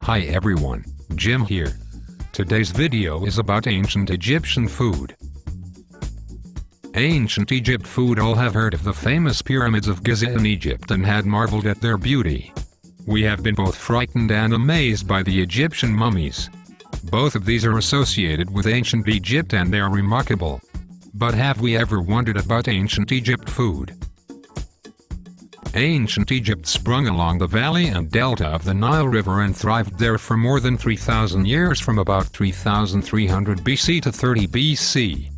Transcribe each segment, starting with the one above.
Hi everyone, Jim here. Today's video is about ancient Egyptian food. Ancient Egypt food. All have heard of the famous pyramids of Giza in Egypt and had marveled at their beauty. We have been both frightened and amazed by the Egyptian mummies. Both of these are associated with ancient Egypt and they are remarkable. But have we ever wondered about ancient Egypt food? Ancient Egypt sprung along the valley and delta of the Nile River and thrived there for more than 3,000 years, from about 3,300 BC to 30 BC.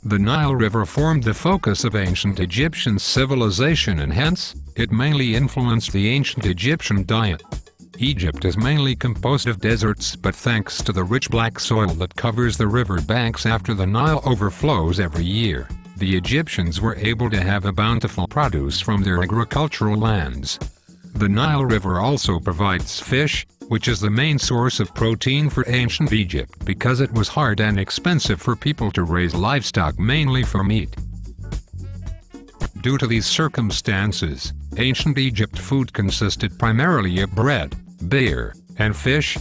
The Nile River formed the focus of ancient Egyptian civilization and hence, it mainly influenced the ancient Egyptian diet. Egypt is mainly composed of deserts, but thanks to the rich black soil that covers the river banks after the Nile overflows every year, the Egyptians were able to have a bountiful produce from their agricultural lands. The Nile River also provides fish, which is the main source of protein for ancient Egypt because it was hard and expensive for people to raise livestock mainly for meat. Due to these circumstances, ancient Egypt food consisted primarily of bread, beer, and fish.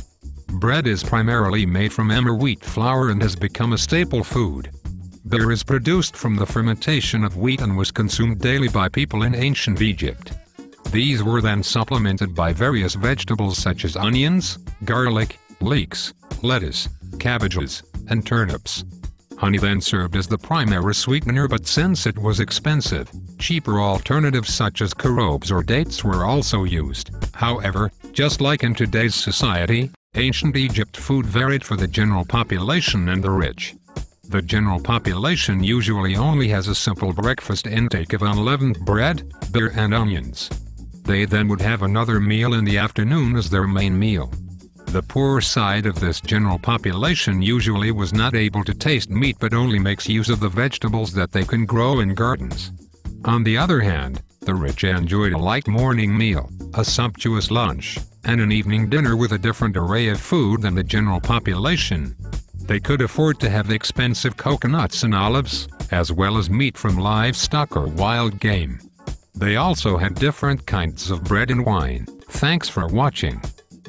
Bread is primarily made from emmer wheat flour and has become a staple food. Beer is produced from the fermentation of wheat and was consumed daily by people in ancient Egypt. These were then supplemented by various vegetables such as onions, garlic, leeks, lettuce, cabbages, and turnips. Honey then served as the primary sweetener, but since it was expensive, cheaper alternatives such as carobes or dates were also used. However, just like in today's society, ancient Egypt food varied for the general population and the rich. The general population usually only has a simple breakfast intake of unleavened bread, beer and onions. They then would have another meal in the afternoon as their main meal. The poor side of this general population usually was not able to taste meat but only makes use of the vegetables that they can grow in gardens. On the other hand, the rich enjoyed a light morning meal, a sumptuous lunch, and an evening dinner with a different array of food than the general population. They could afford to have expensive coconuts and olives, as well as meat from livestock or wild game. They also had different kinds of bread and wine. Thanks for watching.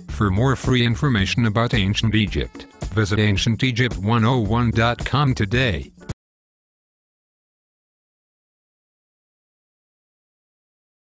For more free information about ancient Egypt, visit ancientegypt101.com today.